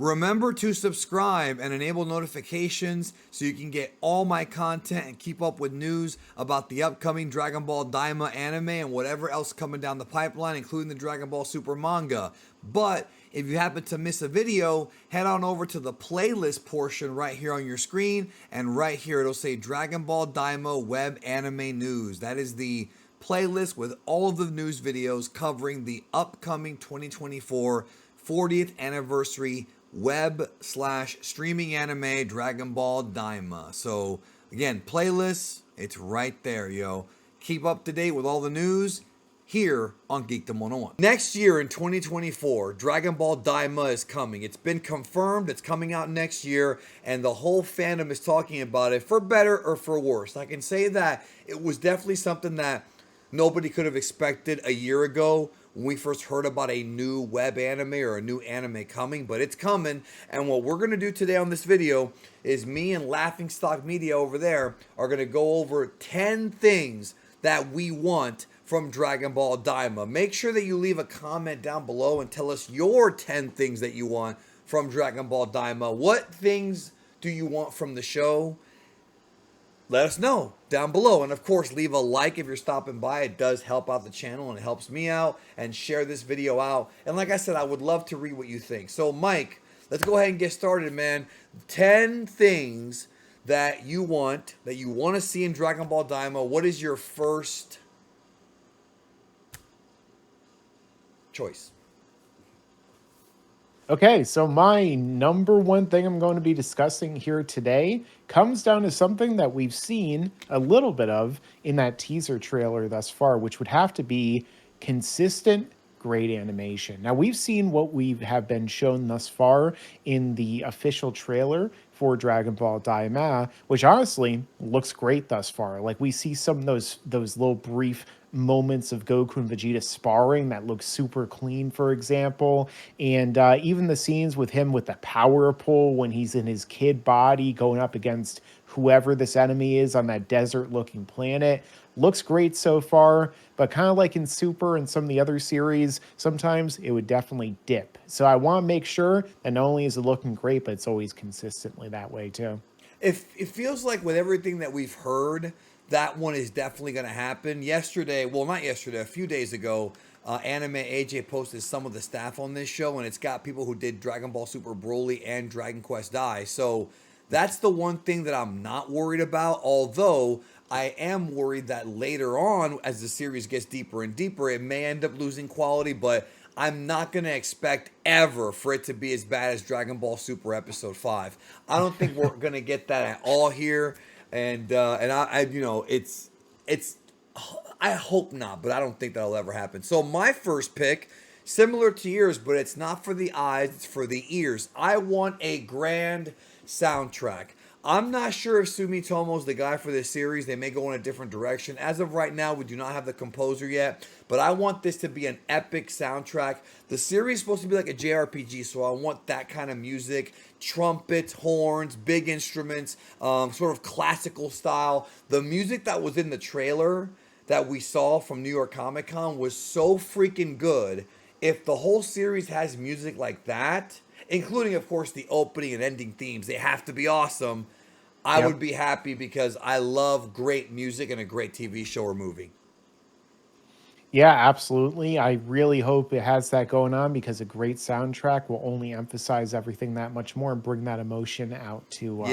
Remember to subscribe and enable notifications so you can get all my content and keep up with news about the upcoming Dragon Ball Daima anime and whatever else coming down the pipeline, including the Dragon Ball Super manga. But if you happen to miss a video, head on over to the playlist portion right here on your screen, and right here it'll say Dragon Ball Daima Web Anime News. That is the playlist with all of the news videos covering the upcoming 2024 40th anniversary web/streaming anime Dragon Ball Daima. So again, playlists, it's right there, yo. Keep up to date with all the news here on Geekdom 101. Next year in 2024, Dragon Ball Daima is coming. It's been confirmed, it's coming out next year, and the whole fandom is talking about it, for better or for worse. I can say that it was definitely something that nobody could have expected a year ago when we first heard about a new web anime or a new anime coming, but it's coming. And what we're going to do today on this video is me and Laughingstock Media over there are going to go over 10 things that we want from Dragon Ball Daima. Make sure that you leave a comment down below and tell us your 10 things that you want from Dragon Ball Daima. What things do you want from the show? Let us know down below. And of course, leave a like if you're stopping by. It does help out the channel and it helps me out. And share this video out. And like I said, I would love to read what you think. So Mike, let's go ahead and get started, man. 10 things that you want to see in Dragon Ball Daima. What is your first choice? Okay, so my number one thing I'm going to be discussing here today comes down to something that we've seen a little bit of in that teaser trailer thus far, which would have to be consistent, great animation. Now, we've seen what we have been shown thus far in the official trailer for Dragon Ball Daima, which honestly looks great thus far. Like, we see some of those little brief moments of Goku and Vegeta sparring that looks super clean, for example, and even the scenes with him with the power pole when he's in his kid body going up against whoever this enemy is on that desert looking planet looks great so far. But kind of like in Super and some of the other series, sometimes it would definitely dip. So I want to make sure that not only is it looking great, but it's always consistently that way too. It feels like with everything that we've heard, that one is definitely going to happen. Yesterday, well, not yesterday, a few days ago, Anime AJ posted some of the staff on this show, and it's got people who did Dragon Ball Super Broly and Dragon Quest Dai. So that's the one thing that I'm not worried about, although I am worried that later on, as the series gets deeper and deeper, it may end up losing quality, but I'm not going to expect ever for it to be as bad as Dragon Ball Super Episode 5. I don't think we're going to get that at all here. And I you know, it's I hope not, but I don't think that'll ever happen. So my first pick, similar to yours, but it's not for the eyes, it's for the ears. I want a grand soundtrack. I'm not sure if Sumitomo's the guy for this series. They may go in a different direction. As of right now, we do not have the composer yet, but I want this to be an epic soundtrack. The series is supposed to be like a JRPG, so I want that kind of music. Trumpets, horns, big instruments, sort of classical style. The music that was in the trailer that we saw from New York Comic Con was so freaking good. If the whole series has music like that, including, of course, the opening and ending themes, they have to be awesome. I would be happy because I love great music and a great TV show or movie. Yeah, absolutely. I really hope it has that going on because a great soundtrack will only emphasize everything that much more and bring that emotion out to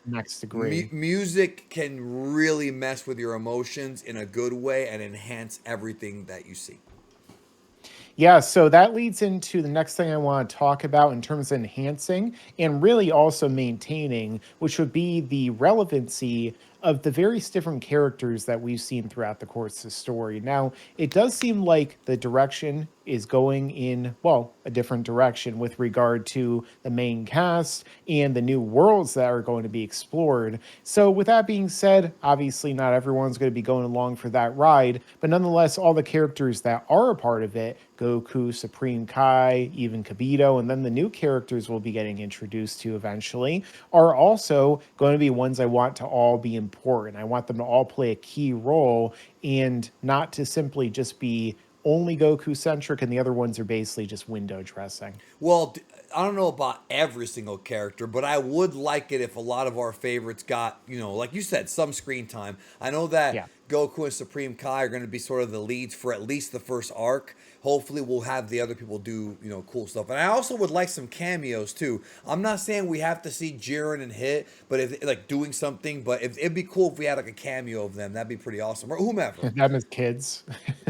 next degree. Music can really mess with your emotions in a good way and enhance everything that you see. Yeah, so that leads into the next thing I want to talk about in terms of enhancing and really also maintaining, which would be the relevancy of the various different characters that we've seen throughout the course of the story. Now, it does seem like the direction is going in, well, a different direction with regard to the main cast and the new worlds that are going to be explored. So with that being said, obviously not everyone's going to be going along for that ride, but nonetheless, all the characters that are a part of it, Goku, Supreme Kai, even Kibito, and then the new characters we'll be getting introduced to eventually, are also going to be ones I want to all be important. I want them to all play a key role and not to simply just be only Goku centric and the other ones are basically just window dressing. Well, I don't know about every single character, but I would like it if a lot of our favorites got, like you said, some screen time. I know that Yeah. Goku and Supreme Kai are going to be sort of the leads for at least the first arc. Hopefully, we'll have the other people do, cool stuff. And I also would like some cameos too. I'm not saying we have to see Jiren and Hit, but if like doing something, but if it'd be cool if we had like a cameo of them, that'd be pretty awesome. Or whomever. Them as kids.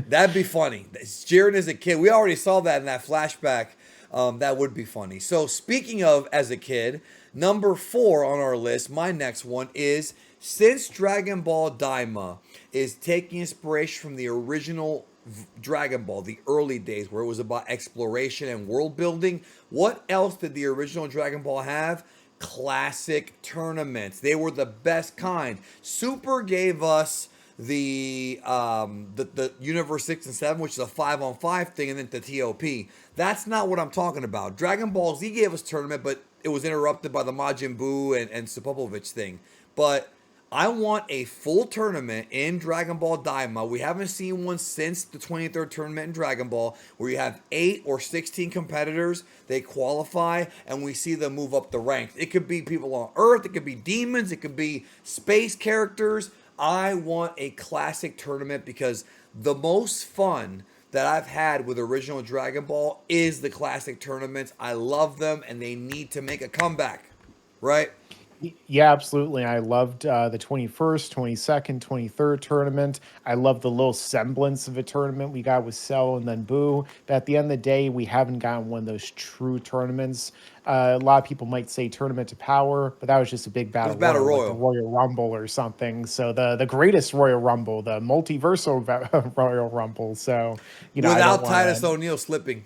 That'd be funny. Jiren as a kid. We already saw that in that flashback. That would be funny. So speaking of as a kid, number 4 on our list, my next one is since Dragon Ball Daima is taking inspiration from the original Dragon Ball, the early days where it was about exploration and world building, what else did the original Dragon Ball have? Classic tournaments. They were the best kind. Super gave us the Universe 6 and 7, which is a 5-on-5 thing, and then the TOP. That's not what I'm talking about. Dragon Ball Z gave us tournament, but it was interrupted by the Majin Buu and Sapopovich thing. But I want a full tournament in Dragon Ball Daima. We haven't seen one since the 23rd tournament in Dragon Ball, where you have 8 or 16 competitors. They qualify, and we see them move up the ranks. It could be people on Earth. It could be demons. It could be space characters. I want a classic tournament because the most fun that I've had with original Dragon Ball is the classic tournaments. I love them, and they need to make a comeback, right? Yeah, absolutely. I loved the 21st, 22nd, 23rd tournament. I love the little semblance of a tournament we got with Cell and then Boo. But at the end of the day, we haven't gotten one of those true tournaments. A lot of people might say Tournament to Power, but that was just a big It was battle Battle royal, like the Royal. Royal Rumble or something. So the greatest Royal Rumble, the multiversal Royal Rumble. So, I don't Without want Titus to. O'Neil slipping.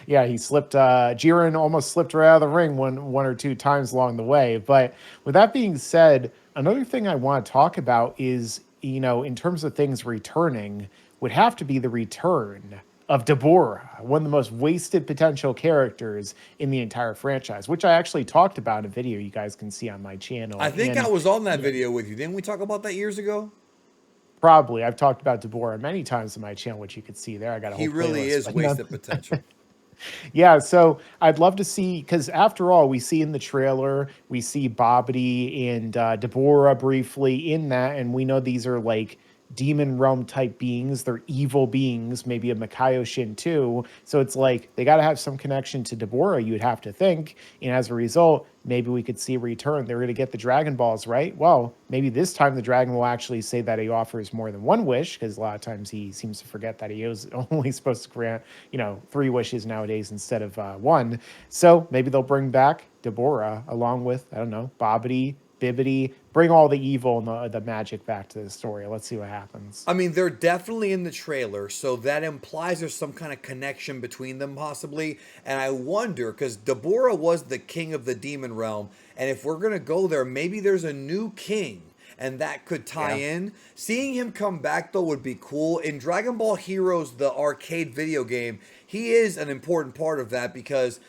Yeah, he slipped. Jiren almost slipped right out of the ring one or two times along the way. But with that being said, another thing I want to talk about is, in terms of things returning, would have to be the return of Dabura, one of the most wasted potential characters in the entire franchise, which I actually talked about in a video you guys can see on my I channel. think I And was on that you know, video with you. Didn't we talk about that years ago? probably I've talked about Dabura many times on my channel, which you could see there. I got a He whole really playlist, is but no. wasted potential. Yeah, so I'd love to see because after all, we see in the trailer, we see Bobbity and Dabura briefly in that, and we know these are like demon realm type beings. They're evil beings, maybe a Shin too. So it's like they got to have some connection to Dabura, you'd have to think. And as a result, maybe we could see a return. They're going to get the Dragon Balls, right? Well, maybe this time the dragon will actually say that he offers more than one wish, because a lot of times he seems to forget that he is only supposed to grant, 3 wishes nowadays instead of one. So maybe they'll bring back Dabura along with, I don't know, Bobbity, Bibbity, bring all the evil and the magic back to the story. Let's see what happens. I mean, they're definitely in the trailer, so that implies there's some kind of connection between them, possibly. And I wonder, because Dabura was the king of the demon realm, and if we're going to go there, maybe there's a new king, and that could tie Yeah. in. Seeing him come back, though, would be cool. In Dragon Ball Heroes, the arcade video game, he is an important part of that because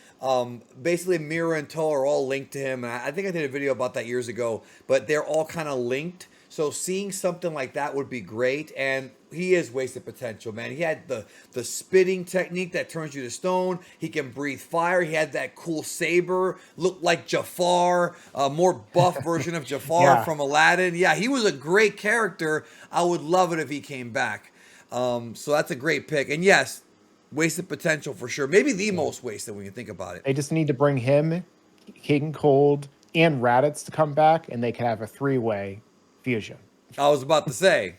basically Mira and Toe are all linked to him. And I think I did a video about that years ago, but they're all kind of linked. So seeing something like that would be great. And he is wasted potential, man. He had the spitting technique that turns you to stone. He can breathe fire. He had that cool saber, looked like Jafar, a more buff version of Jafar Yeah. from Aladdin. Yeah, he was a great character. I would love it if he came back. So that's a great pick. And yes, wasted potential for sure. Maybe the Yeah. most wasted when you think about it. They just need to bring him, King Cold, and Raditz to come back, and they can have a three-way fusion. I was about to say.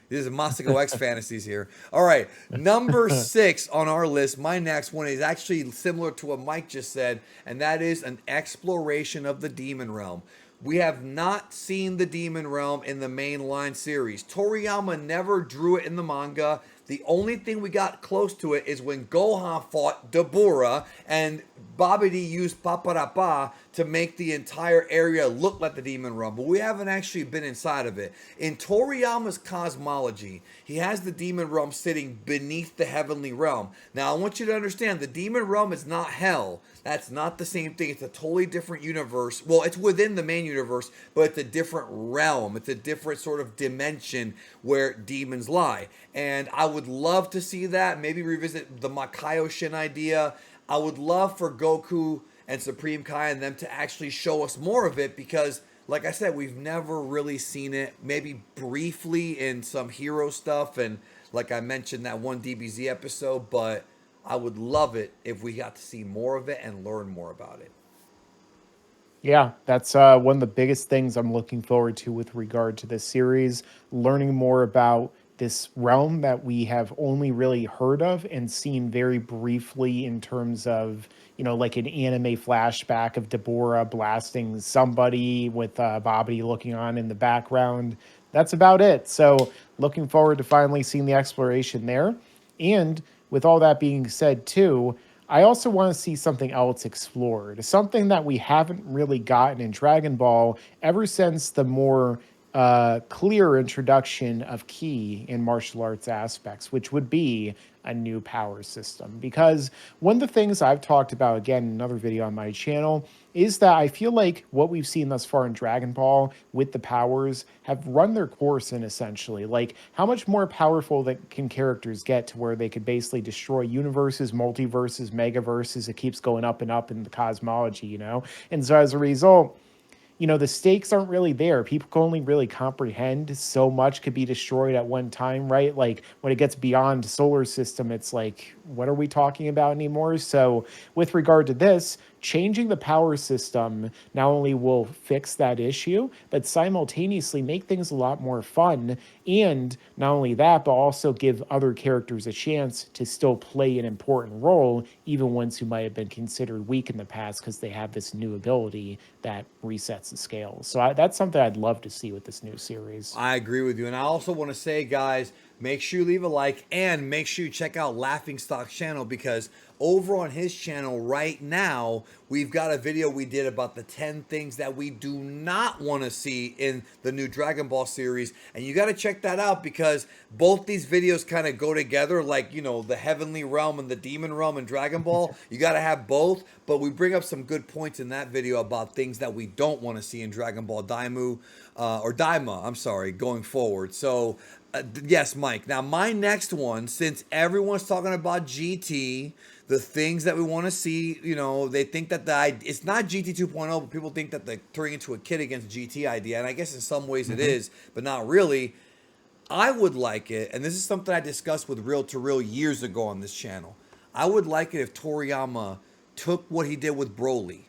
This is Masako X fantasies here. All right, number 6 on our list. My next one is actually similar to what Mike just said, and that is an exploration of the demon realm. We have not seen the demon realm in the mainline series. Toriyama never drew it in the manga. The only thing we got close to it is when Gohan fought Dabura and Babidi used Paparapa to make the entire area look like the demon realm, but we haven't actually been inside of it. In Toriyama's cosmology, he has the demon realm sitting beneath the heavenly realm. Now, I want you to understand, the demon realm is not hell. That's not the same thing. It's a totally different universe. Well, it's within the main universe, but it's a different realm. It's a different sort of dimension where demons lie. And I would love to see that. Maybe revisit the Makaio Shin idea. I would love for Goku and Supreme Kai and them to actually show us more of it because, like I said, we've never really seen it. Maybe briefly in some hero stuff, and like I mentioned that one DBZ episode, but I would love it if we got to see more of it and learn more about it. Yeah, that's one of the biggest things I'm looking forward to with regard to this series, learning more about this realm that we have only really heard of and seen very briefly in terms of, like an anime flashback of Dabura blasting somebody with Bobbity looking on in the background. That's about it. So, looking forward to finally seeing the exploration there. And with all that being said, too, I also want to see something else explored, something that we haven't really gotten in Dragon Ball ever since the more clear introduction of Ki in martial arts aspects, which would be a new power system. Because one of the things I've talked about again in another video on my channel is that I feel like what we've seen thus far in Dragon Ball with the powers have run their course in essentially. Like, how much more powerful that can characters get to where they could basically destroy universes, multiverses, megaverses? It keeps going up and up in the cosmology, you know? And so as a result, the stakes aren't really there. People can only really comprehend so much could be destroyed at one time, right? Like when it gets beyond solar system, it's like, what are we talking about anymore? So with regard to this, changing the power system not only will fix that issue, but simultaneously make things a lot more fun. And not only that, but also give other characters a chance to still play an important role, even ones who might have been considered weak in the past because they have this new ability that resets the scales. So that's something I'd love to see with this new series. I agree with you. And I also want to say, guys, make sure you leave a like and make sure you check out Laughing Stock's channel because over on his channel right now, we've got a video we did about the 10 things that we do not want to see in the new Dragon Ball series. And you got to check that out because both these videos kind of go together like, the heavenly realm and the demon realm in Dragon Ball. You got to have both. But we bring up some good points in that video about things that we don't want to see in Dragon Ball Daima, I'm sorry, going forward. So, yes, Mike. Now, my next one, since everyone's talking about GT, the things that we want to see, they think that it's not GT 2.0, but people think that they're turning into a kid against GT idea. And I guess in some ways it is, but not really. I would like it, and this is something I discussed with Real to Real years ago on this channel. I would like it if Toriyama took what he did with Broly,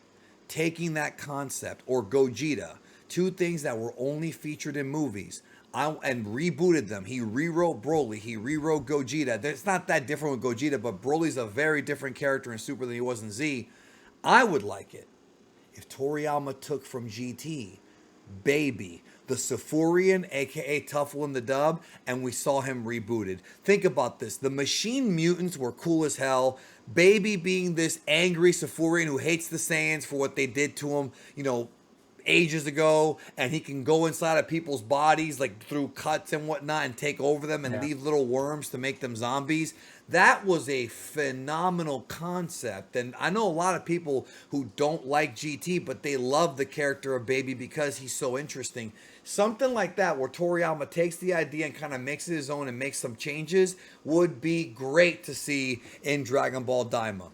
taking that concept, or Gogeta, two things that were only featured in movies, and rebooted them. He rewrote Broly, he rewrote Gogeta. It's not that different with Gogeta, but Broly's a very different character in Super than he was in Z. I would like it if Toriyama took from GT Baby, the Safurian, aka Tuffle in the dub, and we saw him rebooted. Think about this. The Machine Mutants were cool as hell. Baby being this angry Safurian who hates the Saiyans for what they did to him, ages ago, and he can go inside of people's bodies like through cuts and whatnot and take over them and leave little worms to make them zombies. That was a phenomenal concept, and I know a lot of people who don't like GT, but they love the character of Baby because he's so interesting. Something like that where Toriyama takes the idea and kind of makes it his own and makes some changes would be great to see in Dragon Ball Daima.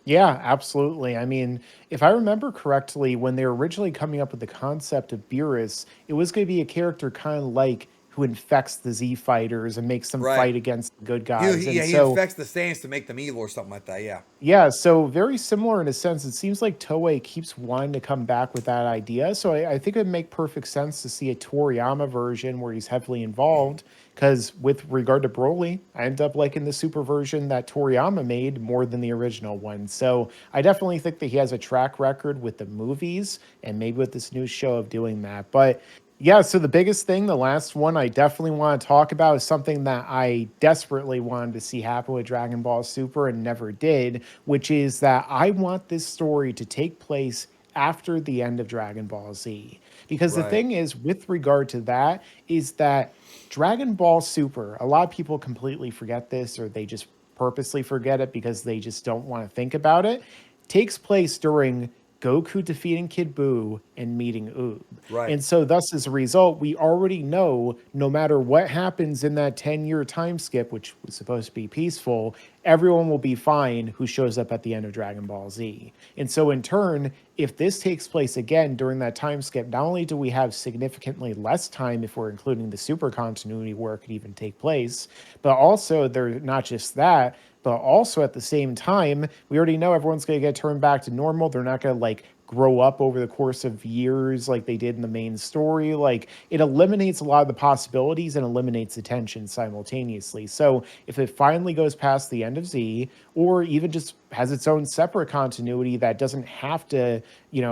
Yeah, absolutely. I mean, if I remember correctly, when they were originally coming up with the concept of Beerus, it was going to be a character kind of like who infects the Z fighters and makes them Right. fight against the good He, guys. he, And yeah, he so infects the Saiyans to make them evil or something like that, yeah. yeah, so very similar in a sense. It seems like Toei keeps wanting to come back with that idea. So I think it would make perfect sense to see a Toriyama version where he's heavily involved. Because with regard to Broly, I end up liking the super version that Toriyama made more than the original one. So I definitely think that he has a track record with the movies and maybe with this new show of doing that. But yeah, so the biggest thing, the last one I definitely want to talk about is something that I desperately wanted to see happen with Dragon Ball Super and never did, which is that I want this story to take place after the end of Dragon Ball Z. Because the Right. thing is, with regard to that, is that Dragon Ball Super, a lot of people completely forget this or they just purposely forget it because they just don't want to think about it, takes place during Goku defeating Kid Buu and meeting Oob. Right. And so, thus, as a result, we already know no matter what happens in that 10-year time skip, which was supposed to be peaceful, everyone will be fine who shows up at the end of Dragon Ball Z. And so, in turn, if this takes place again during that time skip, not only do we have significantly less time if we're including the super continuity where it could even take place, but also they're not just that, but also at the same time, we already know everyone's going to get turned back to normal. They're not going to like grow up over the course of years like they did in the main story. Like it eliminates a lot of the possibilities and eliminates the tension simultaneously. So if it finally goes past the end of Z, or even just has its own separate continuity that doesn't have to,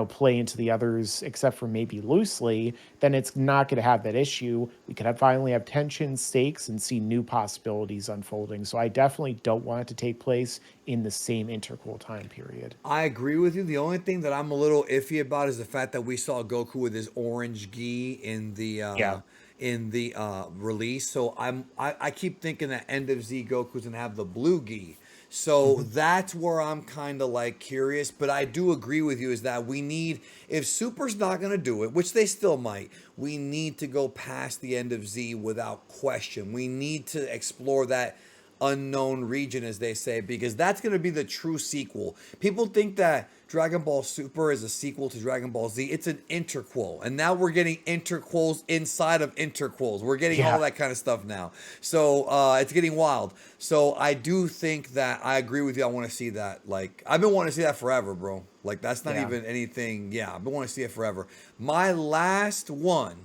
play into the others except for maybe loosely, then it's not going to have that issue. We could finally have tension, stakes, and see new possibilities unfolding. So I definitely don't want it to take place in the same integral time period. I agree with you. The only thing that I'm a little iffy about is the fact that we saw Goku with his orange gi Yeah. in the release. So I keep thinking that end of Z Goku's gonna have the blue gi. So Mhm. that's where I'm kind of like curious, but I do agree with you is that we need, if Super's not going to do it, which they still might, we need to go past the end of Z without question. We need to explore that unknown region, as they say, because that's going to be the true sequel. People think that Dragon Ball Super is a sequel to Dragon Ball Z. It's an interquel, and now we're getting interquels inside of interquels. We're getting all Yeah. that kind of stuff now. So it's getting wild. So I do think that I agree with you. I want to see that. Like I've been wanting to see that forever, bro. Like that's not Yeah. even anything. Yeah, I've been wanting to see it forever. My last one,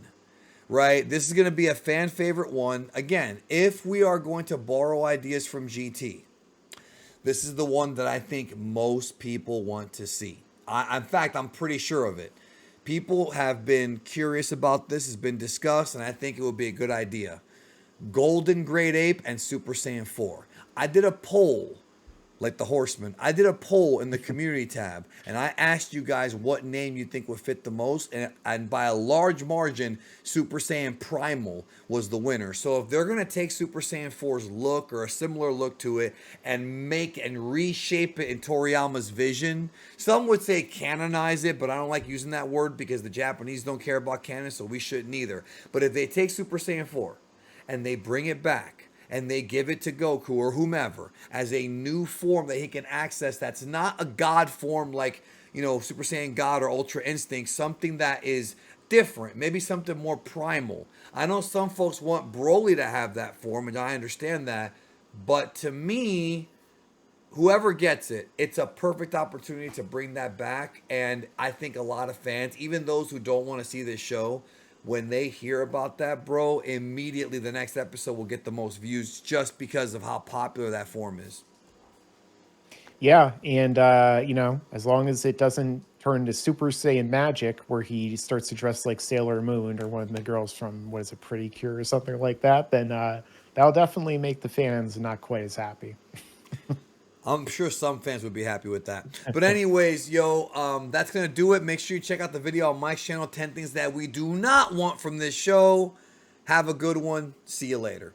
right? This is going to be a fan favorite one. Again, if we are going to borrow ideas from GT, this is the one that I think most people want to see. In fact, I'm pretty sure of it. People have been curious about this, has been discussed, and I think it would be a good idea. Golden Great Ape and Super Saiyan 4. I did a poll like the Horseman. I did a poll in the community tab, and I asked you guys what name you think would fit the most, and by a large margin, Super Saiyan Primal was the winner. So if they're gonna take Super Saiyan 4's look or a similar look to it and make and reshape it in Toriyama's vision, some would say canonize it, but I don't like using that word because the Japanese don't care about canon, so we shouldn't either. But if they take Super Saiyan 4 and they bring it back and they give it to Goku or whomever as a new form that he can access that's not a god form like, Super Saiyan God or Ultra Instinct, something that is different, maybe something more primal. I know some folks want Broly to have that form, and I understand that, but to me, whoever gets it, it's a perfect opportunity to bring that back. And I think a lot of fans, even those who don't want to see this show, when they hear about that, bro, immediately the next episode will get the most views just because of how popular that form is. Yeah, and as long as it doesn't turn to Super Saiyan Magic, where he starts to dress like Sailor Moon or one of the girls from what is it, Pretty Cure or something like that, then that'll definitely make the fans not quite as happy. I'm sure some fans would be happy with that. But anyways, that's gonna do it. Make sure you check out the video on Mike's channel, 10 things that we do not want from this show. Have a good one. See you later.